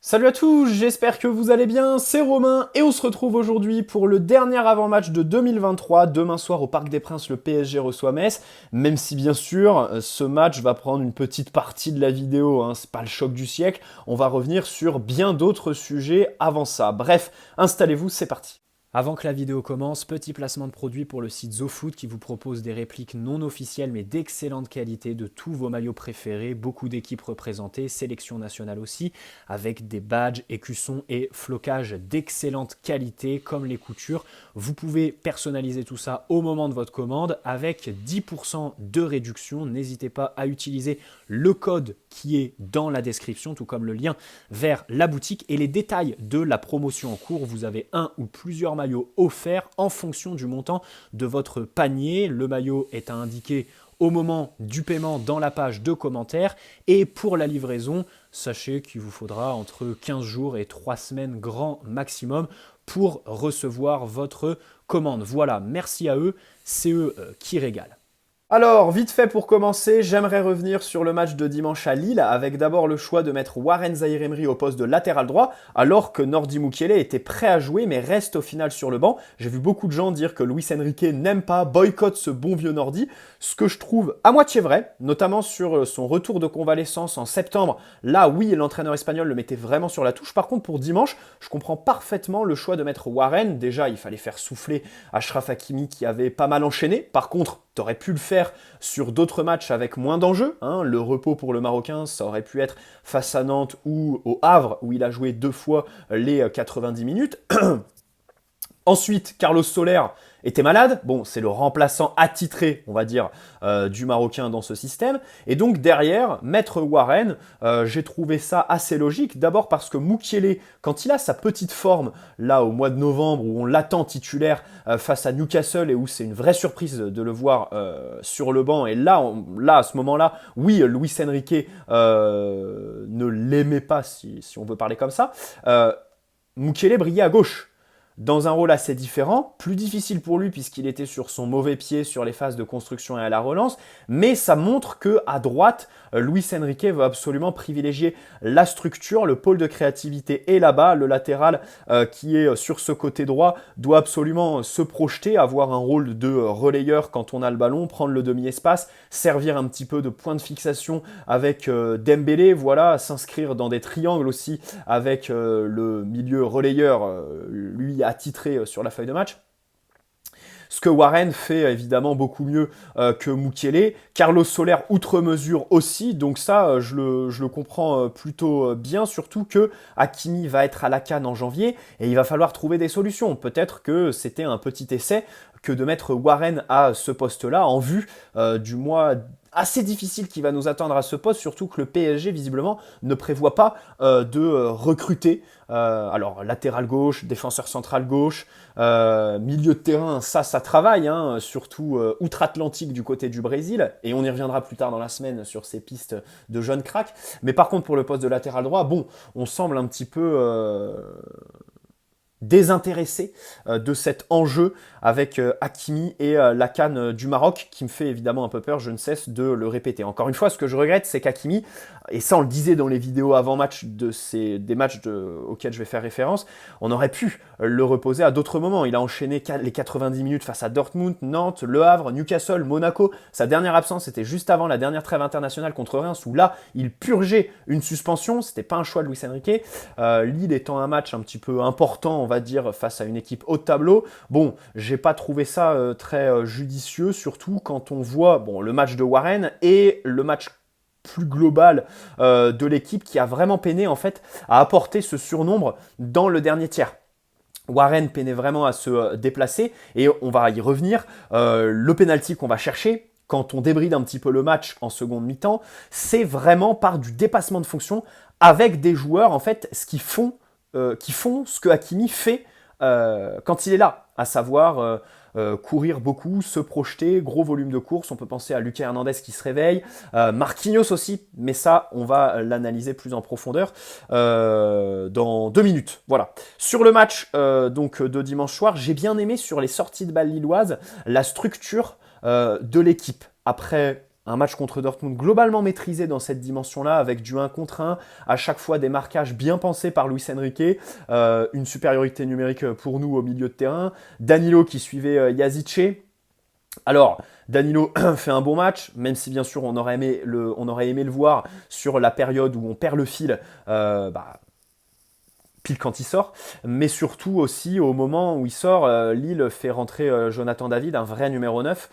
Salut à tous, j'espère que vous allez bien, c'est Romain et on se retrouve aujourd'hui pour le dernier avant-match de 2023. Demain soir au Parc des Princes, le PSG reçoit Metz, même si bien sûr ce match va prendre une petite partie de la vidéo, hein, c'est pas le choc du siècle, on va revenir sur bien d'autres sujets avant ça. Bref, installez-vous, c'est parti. Avant que la vidéo commence, petit placement de produit pour le site ZoFoot qui vous propose des répliques non officielles mais d'excellente qualité de tous vos maillots préférés, beaucoup d'équipes représentées, sélection nationale aussi, avec des badges, écussons et flocages d'excellente qualité comme les coutures. Vous pouvez personnaliser tout ça au moment de votre commande avec 10% de réduction. N'hésitez pas à utiliser le code qui est dans la description, tout comme le lien vers la boutique et les détails de la promotion en cours. Vous avez un ou plusieurs maillots offerts en fonction du montant de votre panier. Le maillot est à indiquer au moment du paiement dans la page de commentaires. Et pour la livraison, sachez qu'il vous faudra entre 15 jours et 3 semaines grand maximum pour recevoir votre commande. Voilà, merci à eux, c'est eux qui régalent. Alors, vite fait pour commencer, j'aimerais revenir sur le match de dimanche à Lille, avec d'abord le choix de mettre Warren Zaïre-Emery au poste de latéral droit, alors que Nordi Mukiele était prêt à jouer, mais reste au final sur le banc. J'ai vu beaucoup de gens dire que Luis Enrique n'aime pas, boycotte ce bon vieux Nordi, ce que je trouve à moitié vrai, notamment sur son retour de convalescence en septembre. Là, oui, l'entraîneur espagnol le mettait vraiment sur la touche. Par contre, pour dimanche, je comprends parfaitement le choix de mettre Warren. Déjà, il fallait faire souffler Achraf Hakimi qui avait pas mal enchaîné. Par contre, t'aurais pu le faire sur d'autres matchs avec moins d'enjeux. Hein. Le repos pour le Marocain, ça aurait pu être face à Nantes ou au Havre, où il a joué 2 fois les 90 minutes. Ensuite, Carlos Soler était malade. Bon, c'est le remplaçant attitré, on va dire, du Marocain dans ce système. Et donc derrière, mettre Warren, j'ai trouvé ça assez logique. D'abord parce que Mukiele, quand il a sa petite forme, là au mois de novembre, où on l'attend titulaire face à Newcastle et où c'est une vraie surprise de le voir sur le banc. Et là, à ce moment-là, oui, Luis Enrique ne l'aimait pas, si on veut parler comme ça. Mukiele brillait à gauche, dans un rôle assez différent, plus difficile pour lui puisqu'il était sur son mauvais pied sur les phases de construction et à la relance, mais ça montre que à droite, Luis Enrique veut absolument privilégier la structure, le pôle de créativité est là-bas, le latéral qui est sur ce côté droit doit absolument se projeter, avoir un rôle de relayeur quand on a le ballon, prendre le demi-espace, servir un petit peu de point de fixation avec Dembélé, voilà, s'inscrire dans des triangles aussi avec le milieu relayeur, lui attitré sur la feuille de match. Ce que Warren fait évidemment beaucoup mieux que Mukiele. Carlos Soler outre mesure aussi, donc ça je le comprends plutôt bien, surtout que Hakimi va être à la CAN en janvier et il va falloir trouver des solutions. Peut-être que c'était un petit essai que de mettre Warren à ce poste-là en vue du mois assez difficile qui va nous attendre à ce poste, surtout que le PSG visiblement ne prévoit pas de recruter. Alors latéral gauche, défenseur central gauche, milieu de terrain, ça travaille, hein, surtout outre-Atlantique du côté du Brésil, et on y reviendra plus tard dans la semaine sur ces pistes de jeunes cracks. Mais par contre pour le poste de latéral droit, bon, on semble un petit peu désintéressé de cet enjeu avec Hakimi et la CAN du Maroc qui me fait évidemment un peu peur, je ne cesse de le répéter. Encore une fois, ce que je regrette, c'est qu'Hakimi, et ça on le disait dans les vidéos avant-match des matchs auxquels je vais faire référence, on aurait pu le reposer à d'autres moments. Il a enchaîné les 90 minutes face à Dortmund, Nantes, Le Havre, Newcastle, Monaco. Sa dernière absence était juste avant la dernière trêve internationale contre Reims où là, il purgeait une suspension. C'était pas un choix de Luis Enrique. Lille étant un match un petit peu important, on va dire, face à une équipe haut de tableau. Bon, j'ai pas trouvé ça très judicieux, surtout quand on voit le match de Warren et le match plus global de l'équipe qui a vraiment peiné en fait à apporter ce surnombre dans le dernier tiers. Warren peinait vraiment à se déplacer et on va y revenir. Le penalty qu'on va chercher, quand on débride un petit peu le match en seconde mi-temps, c'est vraiment par du dépassement de fonction avec des joueurs en fait qui font ce que Hakimi fait quand il est là, à savoir courir beaucoup, se projeter, gros volume de course. On peut penser à Lucas Hernandez qui se réveille, Marquinhos aussi, mais ça, on va l'analyser plus en profondeur dans 2 minutes. Voilà. Sur le match donc de dimanche soir, j'ai bien aimé sur les sorties de balles lilloises la structure de l'équipe. Après un match contre Dortmund globalement maîtrisé dans cette dimension-là, avec du 1 contre 1, à chaque fois des marquages bien pensés par Luis Enrique, une supériorité numérique pour nous au milieu de terrain, Danilo qui suivait Yazice. Alors, Danilo fait un bon match, même si bien sûr on aurait aimé le voir sur la période où on perd le fil, pile quand il sort, mais surtout aussi au moment où il sort, Lille fait rentrer Jonathan David, un vrai numéro 9,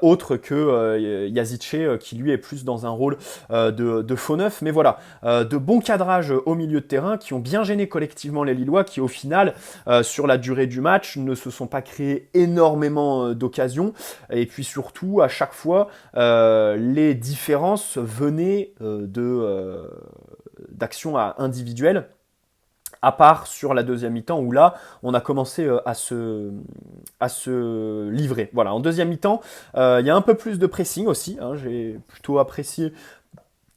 autre que Yazice, qui lui est plus dans un rôle de faux neuf. Mais voilà, de bons cadrages au milieu de terrain qui ont bien gêné collectivement les Lillois, qui au final, sur la durée du match, ne se sont pas créés énormément d'occasions. Et puis surtout, à chaque fois, les différences venaient d'actions individuelles, à part sur la deuxième mi-temps où là, on a commencé à se livrer. Voilà, en deuxième mi-temps, il y a un peu plus de pressing aussi. J'ai plutôt apprécié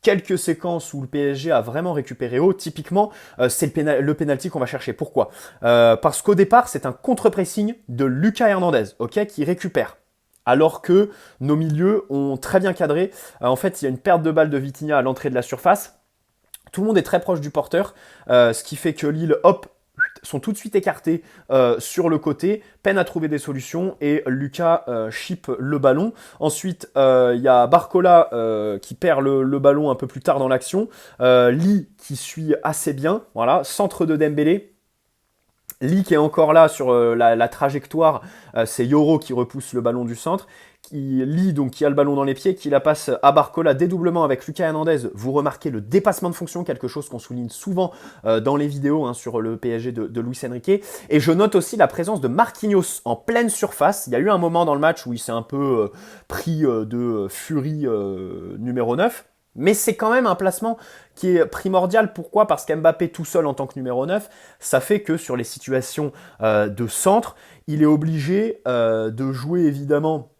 quelques séquences où le PSG a vraiment récupéré haut. Typiquement, c'est le penalty qu'on va chercher. Pourquoi ? Parce qu'au départ, c'est un contre-pressing de Lucas Hernandez, qui récupère. Alors que nos milieux ont très bien cadré. En fait, il y a une perte de balle de Vitinha à l'entrée de la surface. Tout le monde est très proche du porteur, ce qui fait que Lille, sont tout de suite écartés sur le côté, peine à trouver des solutions et Lucas chip le ballon. Ensuite, il y a Barcola qui perd le ballon un peu plus tard dans l'action. Lee qui suit assez bien, voilà, centre de Dembélé. Lee qui est encore là sur la trajectoire, c'est Yoro qui repousse le ballon du centre. Lee, donc, qui a le ballon dans les pieds, qui la passe à Barcola, dédoublement avec Lucas Hernandez. Vous remarquez le dépassement de fonction, quelque chose qu'on souligne souvent dans les vidéos sur le PSG de Luis Enrique. Et je note aussi la présence de Marquinhos en pleine surface. Il y a eu un moment dans le match où il s'est un peu pris de furie numéro 9. Mais c'est quand même un placement qui est primordial. Pourquoi ? Parce qu'Mbappé tout seul en tant que numéro 9, ça fait que sur les situations de centre, il est obligé de jouer évidemment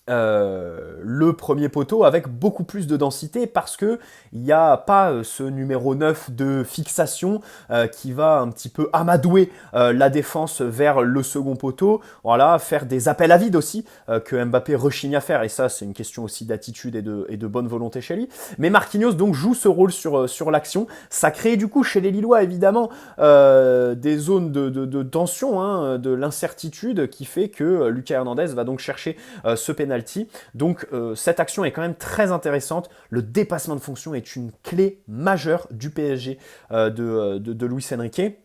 le premier poteau avec beaucoup plus de densité parce que il n'y a pas ce numéro 9 de fixation qui va un petit peu amadouer la défense vers le second poteau, voilà, faire des appels à vide aussi que Mbappé rechigne à faire, et ça c'est une question aussi d'attitude et de bonne volonté chez lui. Mais Marquinhos donc joue ce rôle sur l'action, ça crée du coup chez les Lillois évidemment des zones de tension, de l'incertitude qui fait que Lucas Hernandez va donc chercher ce pénalty. Donc cette action est quand même très intéressante. Le dépassement de fonction est une clé majeure du PSG de Luis Enrique.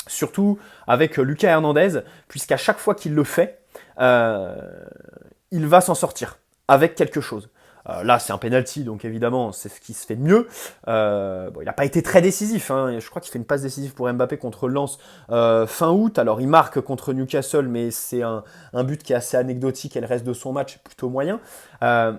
Surtout avec Lucas Hernandez, puisqu'à chaque fois qu'il le fait, il va s'en sortir avec quelque chose. Là, c'est un penalty, donc évidemment, c'est ce qui se fait de mieux. Il n'a pas été très décisif. Je crois qu'il fait une passe décisive pour Mbappé contre Lens fin août. Alors, il marque contre Newcastle, mais c'est un but qui est assez anecdotique et le reste de son match est plutôt moyen.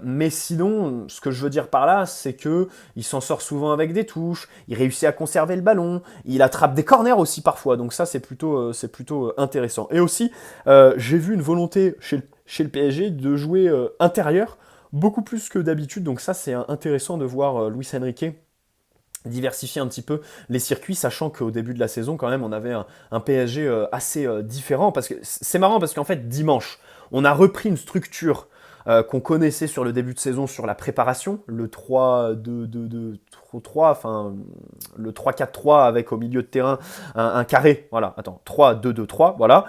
Mais sinon, ce que je veux dire par là, c'est qu'il s'en sort souvent avec des touches, il réussit à conserver le ballon, il attrape des corners aussi parfois. Donc ça, c'est plutôt intéressant. Et aussi, j'ai vu une volonté chez le PSG de jouer intérieur, beaucoup plus que d'habitude, donc ça c'est intéressant de voir Luis Enrique diversifier un petit peu les circuits, sachant qu'au début de la saison quand même on avait un PSG assez différent, parce que c'est marrant parce qu'en fait dimanche on a repris une structure qu'on connaissait sur le début de saison sur la préparation, le 3-2-2-3, enfin le 3-4-3 avec au milieu de terrain un carré, voilà, 3-2-2-3, voilà,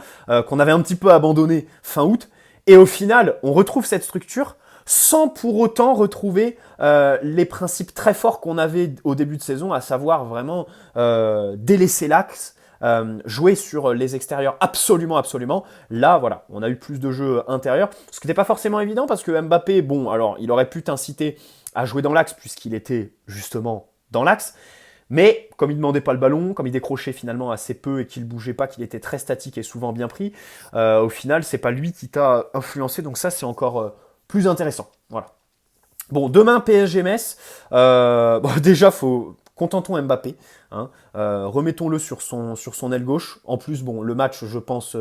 qu'on avait un petit peu abandonné fin août, et au final on retrouve cette structure sans pour autant retrouver les principes très forts qu'on avait au début de saison, à savoir vraiment délaisser l'axe, jouer sur les extérieurs absolument. Là, voilà, on a eu plus de jeux intérieurs, ce qui n'était pas forcément évident parce que Mbappé, bon, alors il aurait pu t'inciter à jouer dans l'axe puisqu'il était justement dans l'axe, mais comme il ne demandait pas le ballon, comme il décrochait finalement assez peu et qu'il ne bougeait pas, qu'il était très statique et souvent bien pris, au final, c'est pas lui qui t'a influencé, donc ça c'est encore plus intéressant. Voilà. Bon, demain PSG Metz. Déjà, contentons Mbappé. Remettons-le sur son aile gauche. En plus, bon, le match, je pense,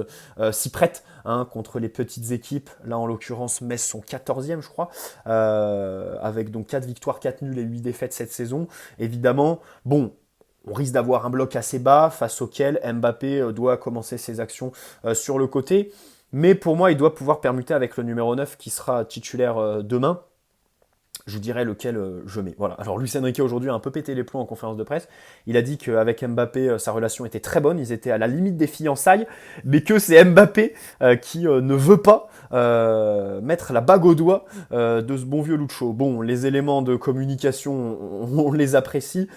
s'y prête contre les petites équipes. Là, en l'occurrence, Metz sont 14e, je crois, avec donc 4 victoires, 4 nuls et 8 défaites cette saison. Évidemment, bon, on risque d'avoir un bloc assez bas face auquel Mbappé doit commencer ses actions sur le côté. Mais pour moi, il doit pouvoir permuter avec le numéro 9 qui sera titulaire demain. je vous dirai lequel je mets. Voilà. Alors Luis Enrique aujourd'hui a un peu pété les plombs en conférence de presse. Il a dit qu'avec Mbappé, sa relation était très bonne. Ils étaient à la limite des fiançailles, mais que c'est Mbappé qui ne veut pas mettre la bague au doigt de ce bon vieux Lucho. Bon, les éléments de communication, on les apprécie.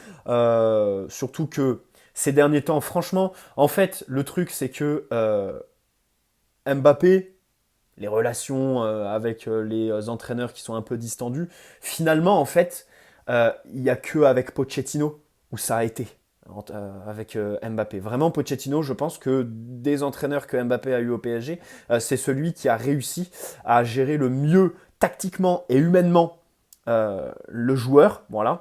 Surtout que ces derniers temps, franchement, en fait, le truc c'est que Mbappé, les relations avec les entraîneurs qui sont un peu distendus, finalement, en fait, il n'y a que avec Pochettino où ça a été avec Mbappé. Vraiment, Pochettino, je pense que des entraîneurs que Mbappé a eu au PSG, c'est celui qui a réussi à gérer le mieux tactiquement et humainement le joueur. Voilà.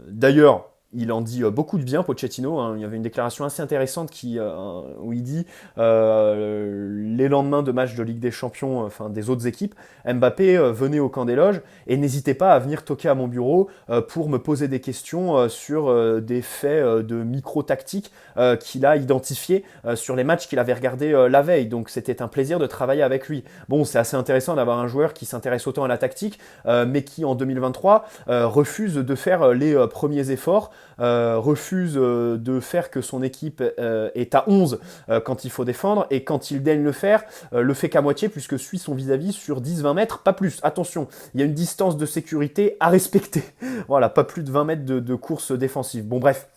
D'ailleurs, il en dit beaucoup de bien, Pochettino. Hein. Il y avait une déclaration assez intéressante où il dit les lendemains de matchs de Ligue des Champions, enfin des autres équipes, Mbappé venait au camp des loges et n'hésitez pas à venir toquer à mon bureau pour me poser des questions sur des faits de micro-tactique qu'il a identifiés sur les matchs qu'il avait regardés la veille. Donc c'était un plaisir de travailler avec lui. Bon, c'est assez intéressant d'avoir un joueur qui s'intéresse autant à la tactique, mais qui en 2023 refuse de faire les premiers efforts, refuse de faire que son équipe est à 11 quand il faut défendre, et quand il daigne le faire, le fait qu'à moitié, puisque suit son vis-à-vis sur 10-20 mètres, pas plus. Attention, il y a une distance de sécurité à respecter. Voilà, pas plus de 20 mètres de course défensive. Bon, bref.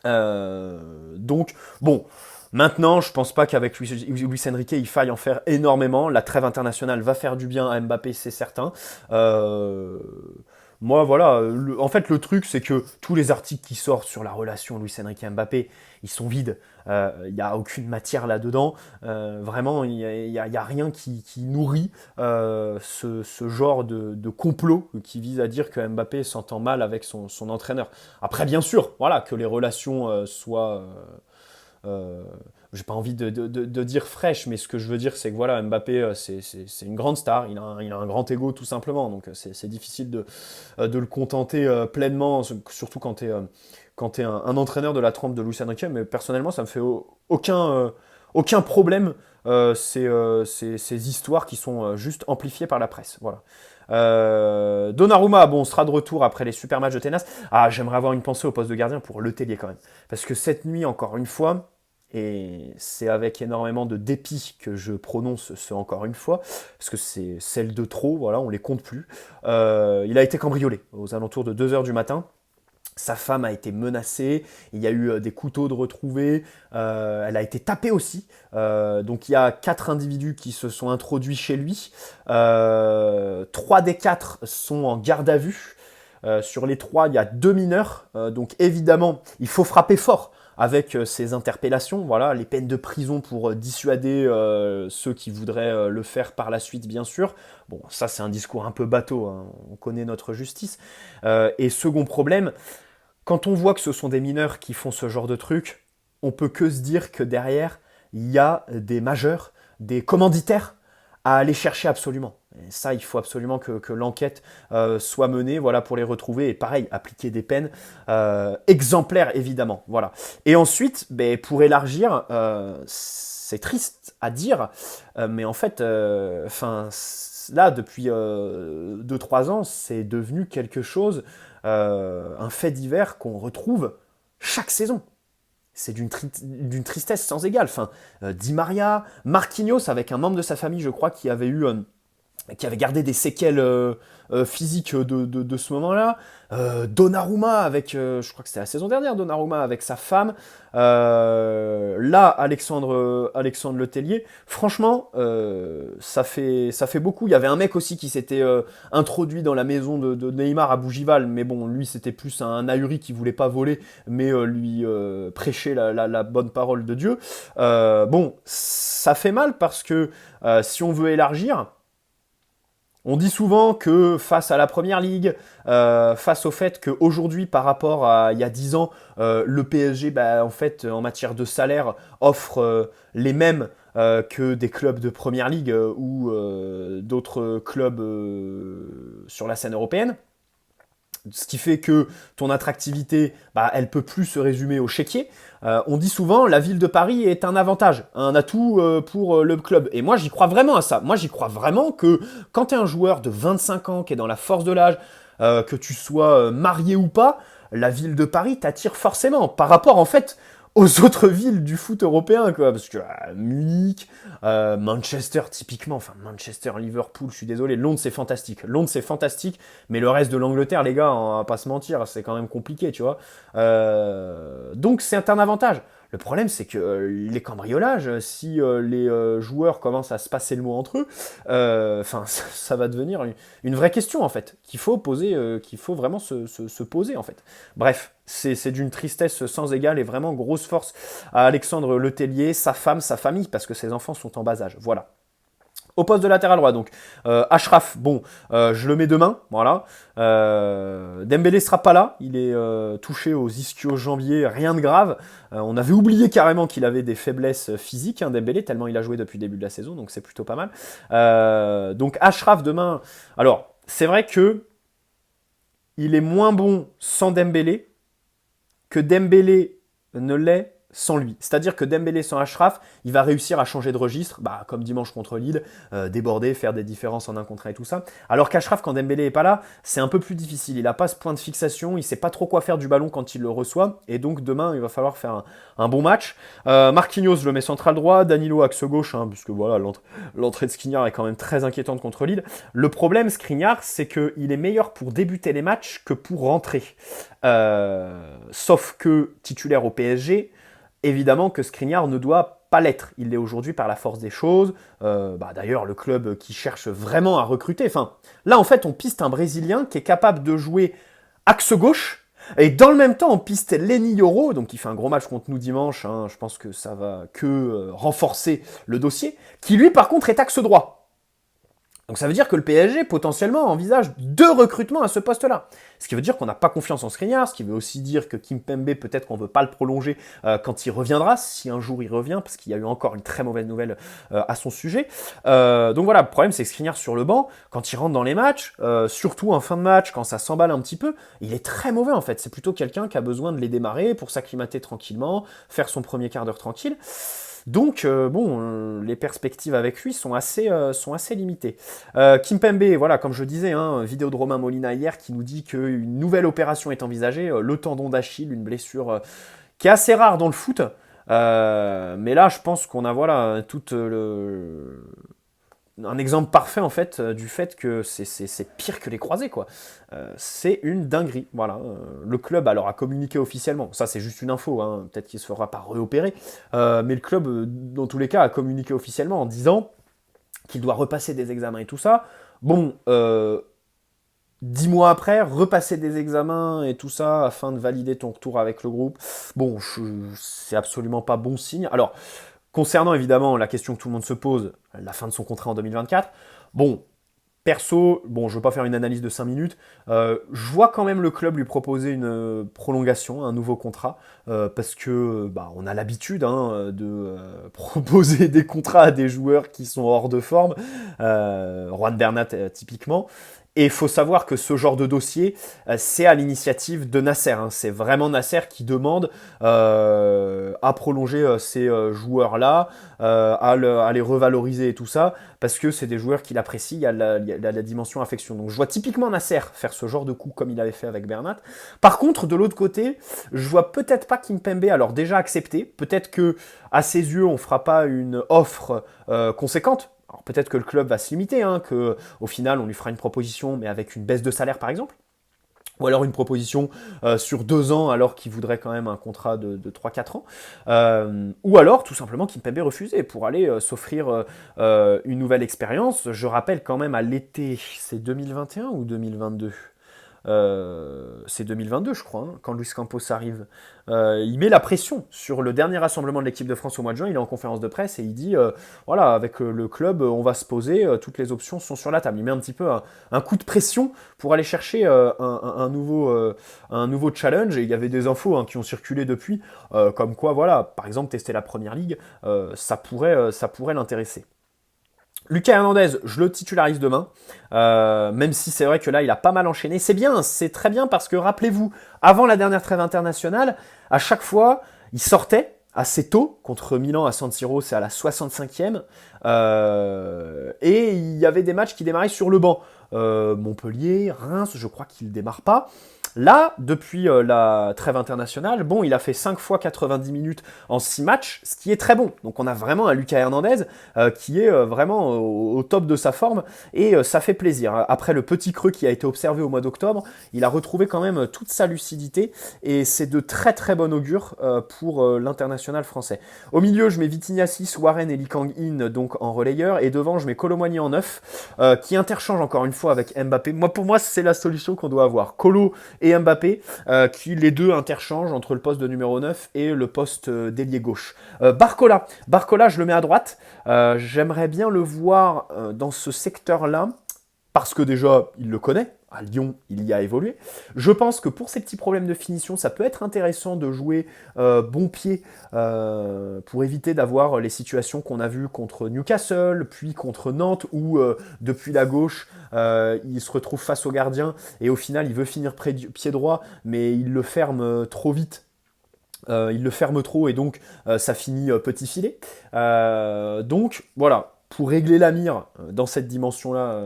Donc, bon. Maintenant, je pense pas qu'avec Luis Enrique, il faille en faire énormément. La trêve internationale va faire du bien à Mbappé, c'est certain. Moi, voilà. En fait, le truc, c'est que tous les articles qui sortent sur la relation Luis Enrique et Mbappé, ils sont vides. Il n'y a aucune matière là-dedans. Vraiment, il n'y a rien qui nourrit ce genre de complot qui vise à dire que Mbappé s'entend mal avec son entraîneur. Après, bien sûr, voilà, que les relations soient euh, j'ai pas envie de dire fraîche, mais ce que je veux dire, c'est que voilà, Mbappé, c'est une grande star, il a un grand ego tout simplement, donc c'est difficile de le contenter pleinement, surtout quand t'es un entraîneur de la trempe de Luis Enrique, mais personnellement, ça me fait aucun problème ces histoires qui sont juste amplifiées par la presse. Voilà. Donnarumma, bon, sera de retour après les super matchs de tennis. Ah, j'aimerais avoir une pensée au poste de gardien pour Le Tellier quand même. Parce que cette nuit, encore une fois, et c'est avec énormément de dépit que je prononce ce encore une fois, parce que c'est celle de trop, voilà, on les compte plus. Il a été cambriolé aux alentours de 2 heures du matin. Sa femme a été menacée, il y a eu des couteaux de retrouvés, elle a été tapée aussi. Donc il y a 4 individus qui se sont introduits chez lui. 3 des 4 sont en garde à vue. Sur les 3, il y a 2 mineurs. Donc évidemment, il faut frapper fort avec ces interpellations. Voilà, les peines de prison pour dissuader ceux qui voudraient le faire par la suite, bien sûr. Bon, ça c'est un discours un peu bateau, hein. On connaît notre justice. Et second problème, quand on voit que ce sont des mineurs qui font ce genre de truc, on peut que se dire que derrière, il y a des majeurs, des commanditaires à aller chercher absolument. Et ça, il faut absolument que l'enquête soit menée, voilà, pour les retrouver. Et pareil, appliquer des peines exemplaires, évidemment. Voilà. Et ensuite, ben, pour élargir, c'est triste à dire, mais en fait, là, depuis 2-3 ans, c'est devenu quelque chose, un fait divers qu'on retrouve chaque saison. C'est d'une tristesse sans égale. Enfin, Di Maria, Marquinhos, avec un membre de sa famille, je crois, qui avait gardé des séquelles physiques de ce moment-là. Donnarumma avec, je crois que c'était la saison dernière, Donnarumma avec sa femme. Là, Alexandre Letellier. Franchement, ça fait beaucoup. Il y avait un mec aussi qui s'était introduit dans la maison de Neymar à Bougival, mais bon, lui c'était plus un ahuri qui voulait pas voler, mais lui prêcher la bonne parole de Dieu. Bon, ça fait mal parce que si on veut élargir, on dit souvent que face à la Première Ligue, face au fait qu'aujourd'hui, par rapport à il y a 10 ans, le PSG, bah, en fait, en matière de salaire, offre les mêmes que des clubs de Première Ligue ou d'autres clubs sur la scène européenne. Ce qui fait que ton attractivité, bah, elle peut plus se résumer au chéquier. On dit souvent, la ville de Paris est un avantage, un atout pour le club. Et moi, j'y crois vraiment à ça. Moi, j'y crois vraiment que quand tu es un joueur de 25 ans qui est dans la force de l'âge, que tu sois marié ou pas, la ville de Paris t'attire forcément. Par rapport, en fait, aux autres villes du foot européen, quoi. Parce que Munich, Manchester, typiquement, enfin Manchester, Liverpool, je suis désolé, Londres c'est fantastique. Londres c'est fantastique, mais le reste de l'Angleterre, les gars, on va pas se mentir, c'est quand même compliqué, tu vois. Donc c'est un avantage. Le problème, c'est que les cambriolages, si les joueurs commencent à se passer le mot entre eux, enfin, ça va devenir une vraie question en fait, qu'il faut poser, qu'il faut vraiment se poser en fait. Bref, c'est d'une tristesse sans égale et vraiment grosse force à Alexandre Letellier, sa femme, sa famille, parce que ses enfants sont en bas âge. Voilà. Au poste de latéral droit, donc Achraf, bon, je le mets demain, voilà. Dembélé sera pas là, il est touché aux ischio-jambiers, rien de grave. On avait oublié carrément qu'il avait des faiblesses physiques, hein, Dembélé, tellement il a joué depuis le début de la saison, donc c'est plutôt pas mal. Donc Achraf demain, alors c'est vrai que il est moins bon sans Dembélé que Dembélé ne l'est sans lui. C'est-à-dire que Dembélé sans Achraf, il va réussir à changer de registre, bah, comme dimanche contre Lille, déborder, faire des différences en un contre un et tout ça. Alors qu'Achraf, quand Dembélé est pas là, c'est un peu plus difficile. Il n'a pas ce point de fixation, il sait pas trop quoi faire du ballon quand il le reçoit, et donc demain, il va falloir faire un bon match. Marquinhos, je le mets central droit, Danilo axe gauche, hein, puisque voilà, l'entrée de Skriniar est quand même très inquiétante contre Lille. Le problème, Skriniar, c'est qu'il est meilleur pour débuter les matchs que pour rentrer. Sauf que titulaire au PSG, évidemment que Skriniar ne doit pas l'être. Il l'est aujourd'hui par la force des choses. D'ailleurs, le club qui cherche vraiment à recruter. Enfin, là, en fait, on piste un Brésilien qui est capable de jouer axe gauche. Et dans le même temps, on piste Lenny Yoro, donc qui fait un gros match contre nous dimanche. Hein, je pense que ça va que renforcer le dossier. Qui lui, par contre, est axe droit. Donc ça veut dire que le PSG potentiellement envisage 2 recrutements à ce poste-là. Ce qui veut dire qu'on n'a pas confiance en Skriniar, ce qui veut aussi dire que Kimpembe, peut-être qu'on ne veut pas le prolonger quand il reviendra, si un jour il revient, parce qu'il y a eu encore une très mauvaise nouvelle à son sujet. Donc voilà, le problème c'est que Skriniar sur le banc, quand il rentre dans les matchs, surtout en fin de match, quand ça s'emballe un petit peu, il est très mauvais en fait. C'est plutôt quelqu'un qui a besoin de les démarrer pour s'acclimater tranquillement, faire son premier quart d'heure tranquille. Donc, les perspectives avec lui sont assez limitées. Kimpembe, voilà, comme je disais, hein, vidéo de Romain Molina hier qui nous dit qu'une nouvelle opération est envisagée, le tendon d'Achille, une blessure qui est assez rare dans le foot. Mais là, je pense qu'on a voilà un exemple parfait en fait du fait que c'est pire que les croisés quoi. C'est une dinguerie. Voilà. Le club alors a communiqué officiellement. Ça c'est juste une info. Hein. Peut-être qu'il se fera pas réopérer. Mais le club dans tous les cas a communiqué officiellement en disant qu'il doit repasser des examens et tout ça. Bon. 10 mois après, repasser des examens et tout ça afin de valider ton retour avec le groupe. Bon, c'est absolument pas bon signe. Alors, concernant évidemment la question que tout le monde se pose, la fin de son contrat en 2024, bon, perso, bon, je ne veux pas faire une analyse de 5 minutes, je vois quand même le club lui proposer une prolongation, un nouveau contrat, parce que on a l'habitude de proposer des contrats à des joueurs qui sont hors de forme, Juan Bernat typiquement. Et il faut savoir que ce genre de dossier, c'est à l'initiative de Nasser. Hein. C'est vraiment Nasser qui demande à prolonger ces joueurs-là, à les revaloriser et tout ça, parce que c'est des joueurs qu'il apprécie, il y a la dimension affection. Donc je vois typiquement Nasser faire ce genre de coup comme il avait fait avec Bernat. Par contre, de l'autre côté, je vois peut-être pas Kimpembe, alors déjà accepté, peut-être que à ses yeux, on fera pas une offre conséquente. Alors peut-être que le club va se limiter, hein, qu'au final on lui fera une proposition mais avec une baisse de salaire par exemple. Ou alors une proposition sur 2 ans alors qu'il voudrait quand même un contrat de 3-4 ans. Ou alors tout simplement Kimpembe refusait pour aller s'offrir une nouvelle expérience. Je rappelle quand même à l'été, c'est 2021 ou 2022 c'est 2022, je crois, hein, quand Luis Campos arrive. Il met la pression sur le dernier rassemblement de l'équipe de France au mois de juin. Il est en conférence de presse et il dit voilà, avec le club, on va se poser, toutes les options sont sur la table. Il met un petit peu un coup de pression pour aller chercher un nouveau challenge. Et il y avait des infos qui ont circulé depuis, comme quoi, voilà, par exemple, tester la première ligue, ça pourrait l'intéresser. Lucas Hernandez, je le titularise demain, même si c'est vrai que là, il a pas mal enchaîné. C'est bien, c'est très bien parce que rappelez-vous, avant la dernière trêve internationale, à chaque fois, il sortait assez tôt contre Milan à San Siro, c'est à la 65e, et il y avait des matchs qui démarraient sur le banc. Montpellier, Reims, je crois qu'il ne démarre pas. Là, depuis la trêve internationale, bon, il a fait 5 fois 90 minutes en 6 matchs, ce qui est très bon. Donc on a vraiment un Lucas Hernandez qui est vraiment au top de sa forme et ça fait plaisir. Après le petit creux qui a été observé au mois d'octobre, il a retrouvé quand même toute sa lucidité et c'est de très très bon augure pour l'international français. Au milieu, je mets Vitinha 6, Warren et Lee Kang-in donc en relayeur et devant, je mets Kolo Muani en 9 qui interchange encore une fois avec Mbappé. Pour moi, c'est la solution qu'on doit avoir. Kolo et Mbappé, qui les deux interchangent entre le poste de numéro 9 et le poste d'ailier gauche. Barcola, je le mets à droite. J'aimerais bien le voir dans ce secteur-là, parce que déjà, il le connaît. À Lyon, il y a évolué. Je pense que pour ces petits problèmes de finition, ça peut être intéressant de jouer bon pied pour éviter d'avoir les situations qu'on a vues contre Newcastle, puis contre Nantes, où depuis la gauche, il se retrouve face au gardien et au final, il veut finir pied droit, mais il le ferme trop vite. Il le ferme trop et donc ça finit petit filet. Donc voilà, pour régler la mire dans cette dimension-là,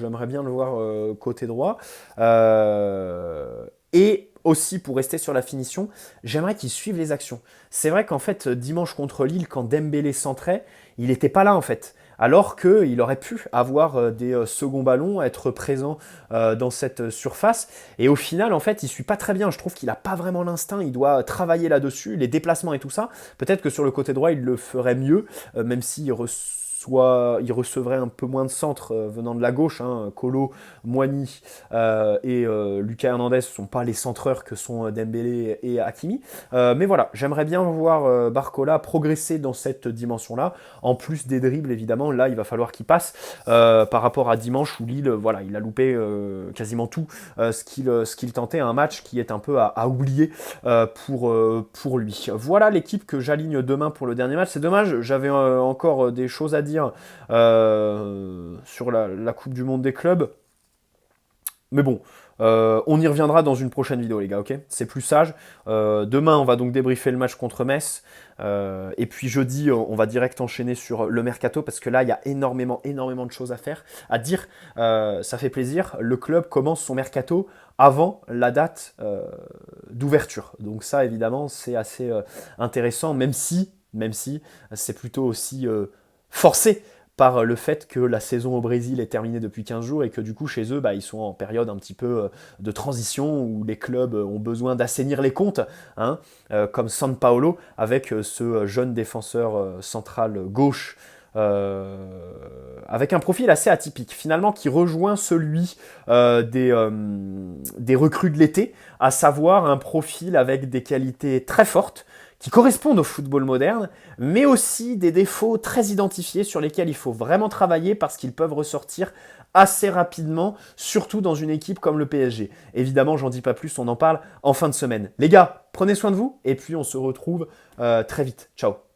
j'aimerais bien le voir côté droit. Et aussi, pour rester sur la finition, j'aimerais qu'il suive les actions. C'est vrai qu'en fait, dimanche contre Lille, quand Dembélé centrait, il n'était pas là en fait. Alors qu'il aurait pu avoir des seconds ballons, être présent dans cette surface. Et au final, en fait, il ne suit pas très bien. Je trouve qu'il n'a pas vraiment l'instinct. Il doit travailler là-dessus, les déplacements et tout ça. Peut-être que sur le côté droit, il le ferait mieux, même s'il il recevrait un peu moins de centres venant de la gauche. Kolo, Muani et Lucas Hernandez ne sont pas les centreurs que sont Dembélé et Hakimi. Mais voilà, j'aimerais bien voir Barcola progresser dans cette dimension-là. En plus des dribbles, évidemment, là, il va falloir qu'il passe par rapport à dimanche où Lille, voilà, il a loupé quasiment tout ce qu'il tentait. Un match qui est un peu à oublier pour lui. Voilà l'équipe que j'aligne demain pour le dernier match. C'est dommage, j'avais encore des choses à dire sur la Coupe du Monde des clubs. Mais bon, on y reviendra dans une prochaine vidéo, les gars, ok? C'est plus sage. Demain, on va donc débriefer le match contre Metz. Et puis jeudi, on va direct enchaîner sur le mercato parce que là, il y a énormément de choses à faire, à dire. Ça fait plaisir. Le club commence son mercato avant la date d'ouverture. Donc ça, évidemment, c'est assez intéressant, même si c'est plutôt aussi forcé par le fait que la saison au Brésil est terminée depuis 15 jours et que du coup chez eux, ils sont en période un petit peu de transition où les clubs ont besoin d'assainir les comptes, comme São Paulo avec ce jeune défenseur central gauche avec un profil assez atypique, finalement qui rejoint celui des recrues de l'été, à savoir un profil avec des qualités très fortes, qui correspondent au football moderne, mais aussi des défauts très identifiés sur lesquels il faut vraiment travailler parce qu'ils peuvent ressortir assez rapidement, surtout dans une équipe comme le PSG. Évidemment, j'en dis pas plus, on en parle en fin de semaine. Les gars, prenez soin de vous, et puis on se retrouve très vite. Ciao.